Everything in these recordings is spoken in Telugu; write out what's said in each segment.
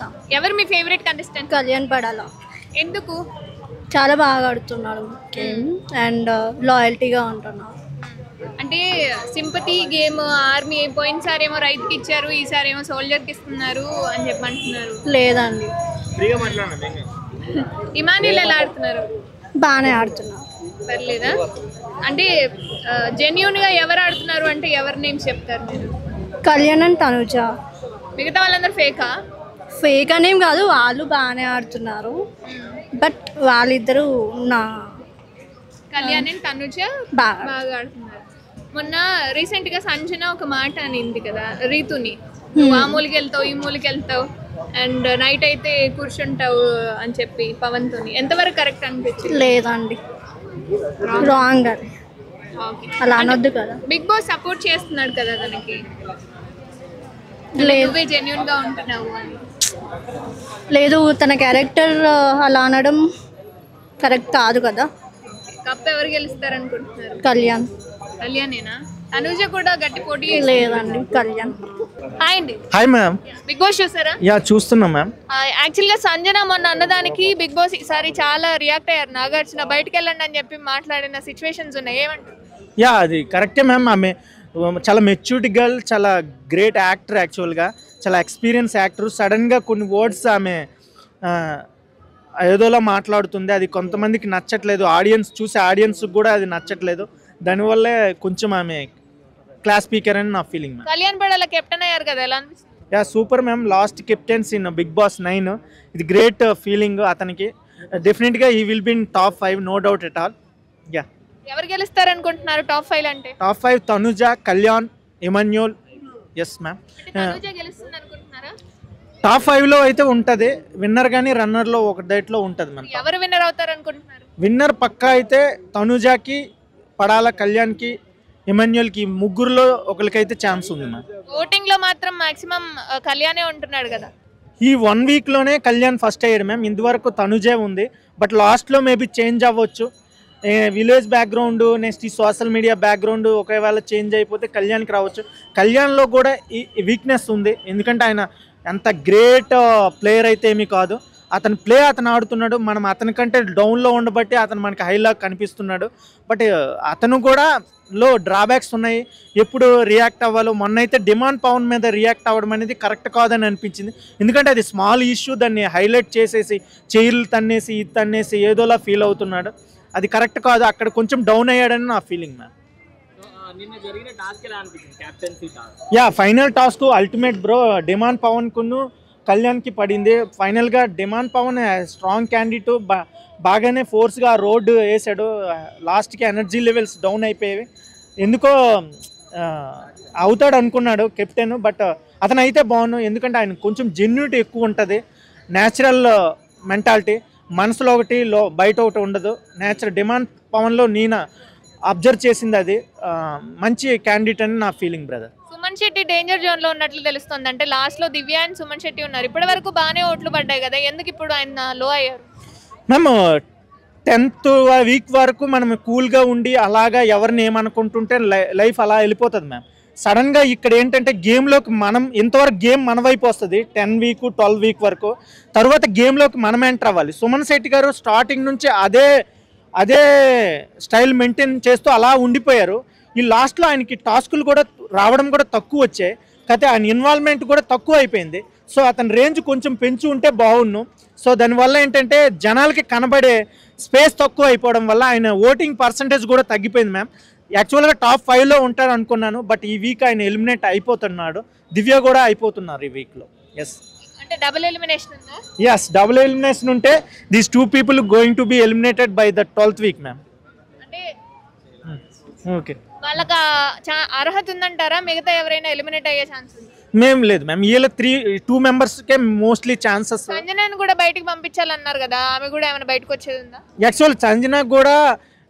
ఇస్తా. ఎవరు మీ ఫేవరెట్ కంటెస్టెంట్? కళ్యాణ్ పడాల. ఎందుకు? చాలా బాగా ఆడుతున్నాడు గేమ్ అండ్ లాయల్టీగా ఉంటున్నాడు. అంటే సింపతి గేమ్ ఆర్మీ పోయినసారి ఏమో రైతుకి ఇచ్చారు, ఈసారి ఏమో సోల్జర్కి ఇస్తున్నారు అని చెప్పి అంటున్నారు. లేదండి, ఇమాన్యుల్ ఎలా ఆడుతున్నారు? బాగానే ఆడుతున్నాడు. పర్లేదా? అంటే జెన్యున్గా ఎవరు ఆడుతున్నారు అంటే ఎవరి నేమ్స్ చెప్తారు మీరు? కళ్యాణ్ అండ్ తనుజ. మిగతా వాళ్ళందరూ ఫేకా? ఫేక్ అనేం కాదు, వాళ్ళు బాగానే ఆడుతున్నారు. బట్ వాళ్ళిద్దరూ నా కళ్యాణ్ అండ్ తనుజ బాగా బాగా ఆడుతున్నారు. మొన్న రీసెంట్గా సంజన ఒక మాట అనింది కదా రీతుని, నువ్వు ఆ మూలకి వెళ్తావు ఈ మూలకి వెళ్తావు అండ్ నైట్ అయితే కూర్చుంటావు అని చెప్పి పవన్తోని. ఎంతవరకు కరెక్ట్ అనిపించింది? లేదండి, రాంగ్ అది, అలా అనొద్దు కదా. బిగ్ బాస్ సపోర్ట్ చేస్తున్నాడు కదా తనకి, లేదు నువ్వే జెన్యున్ గా ఉంటున్నావు అని. లేదు, తన క్యారెక్టర్ అలా అనడం కరెక్ట్ కాదు కదా. కప్ ఎవరు గెలుస్తారు అనుకుంటున్నారు? కళ్యాణ్. కళ్యాణేనా? అనుజ కూడా గట్టి పోటీ లేదండి, కళ్యాణ్. హాయ్ అండి. Hi ma'am. బిగ్ బాస్ చూసారా? యా చూస్తున్నాం మ్యామ్. యాక్చువల్ గా సంజన మొన్న అన్నదానికి బిగ్ బాస్ ఈసారి చాలా రియాక్ట్ అయ్యారు. నాగార్జున బయటకు వెళ్ళండి అని చెప్పి మాట్లాడిన సిచ్యువేషన్స్ ఉన్నాయి, ఏమంటారు? యా అది కరెక్టే మ్యామ్. ఆమె చాలా మెచ్యూర్డ్ గర్ల్, చాలా గ్రేట్ యాక్టర్, యాక్చువల్గా చాలా ఎక్స్పీరియన్స్ యాక్టర్. సడన్గా కొన్ని వర్డ్స్ ఆమె ఏదోలా మాట్లాడుతుంది, అది కొంతమందికి నచ్చట్లేదు. ఆడియన్స్కి కూడా అది నచ్చట్లేదు. దానివల్లే కొంచెం ఆమె క్లాస్ స్పీకర్ అని నా feeling ma'am. Kalyan Padala captain అయ్యారు కదా, ఎలా అనిపిస్తుంది? Yeah super ma'am. Last captains in Bigg Boss 9, ఇది గ్రేట్ ఫీలింగ్ అతనికి. డెఫినెట్గా he will be in top 5, no doubt at all. Yeah. ఎవరు గెలుస్తారు అనుకుంటున్నారు టాప్ 5 అంటే? Top 5 Tanuja, Kalyan, Emmanuel. Yes ma'am. Tanuja గెలుస్తుంది అనుకుంటున్నారా? టాప్ 5లో అయితే ఉంటుంది. విన్నర్ కానీ రన్నర్లో ఒక డైట్లో ఉంటుంది మ్యామ్. ఎవరు విన్నర్ అవుతారు అనుకుంటున్నారు? విన్నర్ పక్కా అయితే తనుజాకి, పడాల, కళ్యాణ్కి, ఇమాన్యుల్కి, ముగ్గురులో ఒకరికైతే ఛాన్స్ ఉంది మ్యామ్. ఓటింగ్ లో మాత్రం మాక్సిమం కళ్యాణే ఉంటున్నాడు కదా. ఈ 1 వీక్లోనే కళ్యాణ్ ఫస్ట్ అయ్యాడు మ్యామ్. ఇంతవరకు తనుజే ఉంది, బట్ లాస్ట్లో మేబీ చేంజ్ అవ్వచ్చు. విలేజ్ బ్యాక్గ్రౌండ్, నెక్స్ట్ ఈ సోషల్ మీడియా బ్యాక్గ్రౌండ్ ఒకవేళ చేంజ్ అయిపోతే కళ్యాణ్కి రావచ్చు. కళ్యాణ్లో కూడా ఈ వీక్నెస్ ఉంది, ఎందుకంటే ఆయన అంత గ్రేట్ ప్లేయర్ అయితే ఏమీ కాదు. అతను ఆడుతున్నాడు, మనం అతనికంటే డౌన్లో ఉండబట్టి అతను మనకి హైలా కనిపిస్తున్నాడు. బట్ అతను కూడా డ్రాబ్యాక్స్ ఉన్నాయి, ఎప్పుడు రియాక్ట్ అవ్వాలో. మొన్న అయితే డిమాండ్ పవన్ మీద రియాక్ట్ అవ్వడం అనేది కరెక్ట్ కాదని అనిపించింది, ఎందుకంటే అది స్మాల్ ఇష్యూ, దాన్ని హైలైట్ చేసేసి చైర్లు తన్నేసి ఇది తన్నేసి ఏదోలా ఫీల్ అవుతున్నాడు. అది కరెక్ట్ కాదు, అక్కడ కొంచెం డౌన్ అయ్యాడని నా feeling ma'am. Yeah final task ultimate bro, demand Pawan కును కళ్యాణ్కి పడింది. ఫైనల్గా డిమాండ్ పవన్ స్ట్రాంగ్ క్యాండిడేట్, బాగానే ఫోర్స్గా రోడ్డు వేసాడు. లాస్ట్కి ఎనర్జీ లెవెల్స్ డౌన్ అయిపోయేవి, ఎందుకో అవుతాడు అనుకున్నాడు కెప్టెన్. బట్ అతను అయితే బాగున్నాడు, ఎందుకంటే ఆయన కొంచెం జెన్యూనిటీ ఎక్కువ ఉంటుంది, న్యాచురల్ మెంటాలిటీ. మనసులో ఒకటి బయట ఒకటి ఉండదు. డిమాండ్ పవన్లో నేను అబ్జర్వ్ చేసింది అది. మంచి క్యాండిడేట్ అని నా feeling brother. Suman Shetty danger zone లో ఉన్నట్లు తెలుస్తుంది. అంటే లాస్ట్ లో దివ్య అండ్ సుమన్ శెట్టి ఉన్నారు, ఇప్పటి వరకు బాగానే ఓట్లు పడ్డాయి కదా, ఎందుకు ఇప్పుడు ఆయన లో అయ్యారు? మ్యామ్ 10th వీక్ వరకు మనం కూల్గా ఉండి అలాగా ఎవరిని ఏమనుకుంటుంటే లైఫ్ అలా వెళ్ళిపోతుంది మ్యామ్. సడన్గా ఇక్కడ ఏంటంటే గేమ్లోకి మనం ఇంతవరకు గేమ్ మన వైపు వస్తుంది 10 వీక్ 12 వీక్ వరకు. తర్వాత గేమ్లోకి మనం ఎంటర్ అవ్వాలి. సుమన్ శెట్టి గారు స్టార్టింగ్ నుంచి అదే స్టైల్ మెయింటైన్ చేస్తూ అలా ఉండిపోయారు. ఈ లాస్ట్లో ఆయనకి టాస్కులు కూడా రావడం కూడా తక్కువ వచ్చాయి, కాకపోతే ఆయన ఇన్వాల్వ్మెంట్ కూడా తక్కువ అయిపోయింది. సో అతని రేంజ్ కొంచెం పెంచి ఉంటే బాగుండు. సో దానివల్ల ఏంటంటే జనాలకి కనబడే స్పేస్ తక్కువ అయిపోవడం వల్ల ఆయన ఓటింగ్ పర్సంటేజ్ కూడా తగ్గిపోయింది మ్యామ్. యాక్చువల్గా టాప్ 5లో ఉంటాడు అనుకున్నాను, బట్ ఈ వీక్ ఆయన ఎలిమినేట్ అయిపోతున్నాడు. దివ్య కూడా అయిపోతున్నారు ఈ వీక్లో. ఎస్, అంటే డబుల్ ఎలిమినేషన్ ఉందా? ఎస్, డబుల్ ఎలిమినేషన్ ఉంటే these 2 people going to be eliminated by the 12th week ma'am. అంటే ఓకే, వాళ్ళకి అర్హత ఉందంటారా? మిగతా ఎవరైనా ఎలిమినేట్ అయ్యే ఛాన్స్ ఉంది? మేం లేదు మ్యామ్, వీళ్ళ 2 మెంబర్స్కే మోస్ట్లీ ఛాన్సెస్. సంజనాని కూడా బయటికి పంపించాలన్నారు కదా, ఆమె కూడా ఏమైనా బయటకు వచ్చేది ఉందా? యాక్చువల్ సంజనాకు కూడా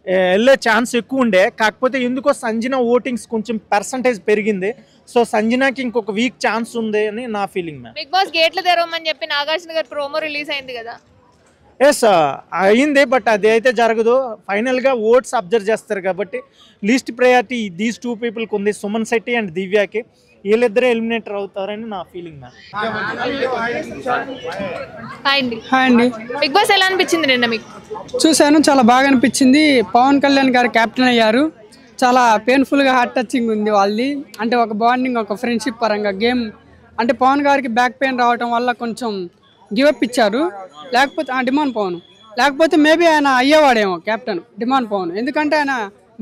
వెళ్ళే ఛాన్స్ ఎక్కువ ఉండే, కాకపోతే ఎందుకో సంజన ఓటింగ్స్ కొంచెం పర్సంటేజ్ పెరిగింది. సో సంజనాకి ఇంకొక వీక్ ఛాన్స్ ఉంది అని నా ఫీలింగ్ మ్యామ్. బిగ్ బాస్ గేట్లు తెరవమని చెప్పి నాగార్జున గారి ప్రోమో రిలీజ్ అయింది కదా. ఎస్ అయింది, బట్ అది అయితే జరగదు. ఫైనల్గా ఓట్స్ అబ్జర్వ్ చేస్తారు కాబట్టి లీస్ట్ ప్రయారిటీ దీస్ 2 peopleకి ఉంది, సుమన్ శెట్టి అండ్ దివ్యాకి. వీళ్ళిద్దరే ఎలిమినేటర్ అవుతారని నా ఫీలింగ్ మ్యామ్. హాయ్ అండి. హాయ్ అండి, బిగ్ బాస్ ఎలా అనిపించింది నిన్న మీకు? చూశాను, చాలా బాగా అనిపించింది. పవన్ కళ్యాణ్ గారు కెప్టెన్ అయ్యారు. చాలా పెయిన్ఫుల్గా హార్ట్ టచింగ్ ఉంది వాళ్ళది. అంటే ఒక బాండింగ్, ఒక ఫ్రెండ్షిప్ పరంగా గేమ్. అంటే పవన్ గారికి బ్యాక్ పెయిన్ రావడం వల్ల కొంచెం గివప్ ఇచ్చారు. లేకపోతే డిమాండ్ పవన్, లేకపోతే మేబీ ఆయన అయ్యేవాడేమో కెప్టెన్ డిమాండ్ పవన్. ఎందుకంటే ఆయన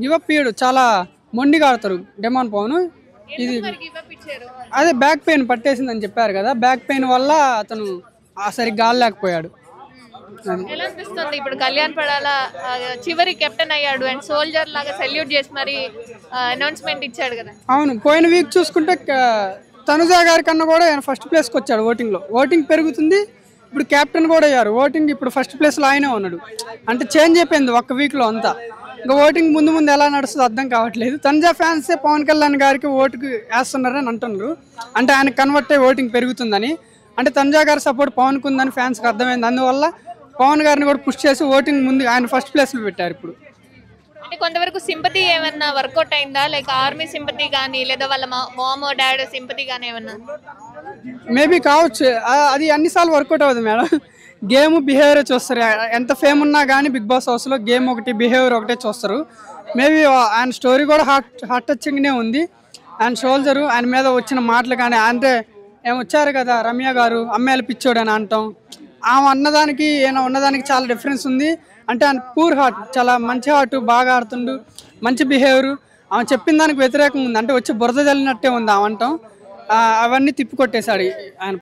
గివప్ ఇయ్యడు, చాలా మొండిగా ఆడతారు డిమాండ్ పవన్. ఇది అదే బ్యాక్ పెయిన్ పట్టేసిందని చెప్పారు కదా, బ్యాక్ పెయిన్ వల్ల అతను సరిగ్గా ఆడలేకపోయాడు. ఎలా అనిపిస్తుంది ఇప్పుడు కళ్యాణ్ పడాల చివరి కెప్టెన్ అయ్యాడు అండ్ సోల్జర్ లాగా సెల్యూట్ చేసి మరి అనౌన్స్మెంట్ ఇచ్చాడు కదా? అవును, పోయిన వీక్ చూసుకుంటే తనుజా గారి కన్నా కూడా ఆయన ఫస్ట్ ప్లేస్కి వచ్చాడు ఓటింగ్లో. ఓటింగ్ పెరుగుతుంది, ఇప్పుడు కెప్టెన్ కూడా అయ్యారు. ఓటింగ్ ఇప్పుడు ఫస్ట్ ప్లేస్లో ఆయనే ఉన్నాడు. అంటే చేంజ్ అయిపోయింది ఒక్క వీక్లో అంతా. ఇంకా ఓటింగ్ ముందు ముందు ఎలా నడుస్తుందో అర్థం కావట్లేదు. తనుజా ఫ్యాన్సే పవన్ కళ్యాణ్ గారికి ఓటుకు వేస్తున్నారని అంటున్నారు. అంటే ఆయన కన్వర్ట్ అయ్యి ఓటింగ్ పెరుగుతుందని. అంటే తనుజా గారి సపోర్ట్ పవన్కి ఉందని ఫ్యాన్స్కి అర్థమైంది. అందువల్ల పవన్ గారిని కూడా పుష్ చేసి ఓటింగ్ ముందు ఆయన ఫస్ట్ ప్లేస్లో పెట్టారు ఇప్పుడు. అంటే కొంతవరకు సింపతి ఏమన్నా వర్కౌట్ అయిందా? లైక్ ఆర్మీ సింపతి కానీ లేదా వాళ్ళ మామ్ డాడ్ సింపతి కానీ ఏమన్నా? మేబీ కావచ్చు, అది అన్నిసార్లు వర్కౌట్ అవ్వదు మేడం. గేమ్ బిహేవియర్ చూస్తారు. ఎంత ఫేమ్ ఉన్నా కానీ బిగ్ బాస్ హౌస్లో గేమ్ ఒకటి, బిహేవియర్ ఒకటే చూస్తారు. మేబీ ఆయన స్టోరీ కూడా హార్ట్ టచింగ్నే ఉంది. ఆయన సోల్జరు, ఆయన మీద వచ్చిన మాటలు కానీ, అంటే వచ్చారు కదా రమ్య గారు అమ్మాయిలు పిచ్చోడు అని అంటాం, ఆమె అన్నదానికి ఈయన ఉన్నదానికి చాలా డిఫరెన్స్ ఉంది. అంటే ఆయన పూర్ హార్ట్, చాలా మంచి హార్ట్, బాగా ఆడుతుండు, మంచి బిహేవియర్. ఆమె చెప్పిన దానికి వ్యతిరేకంగా ఉంది. అంటే వచ్చి బురద జల్లినట్టే ఉంది ఆమె అంటాం. అవన్నీ తిప్పికొట్టేశాడు ఆయన.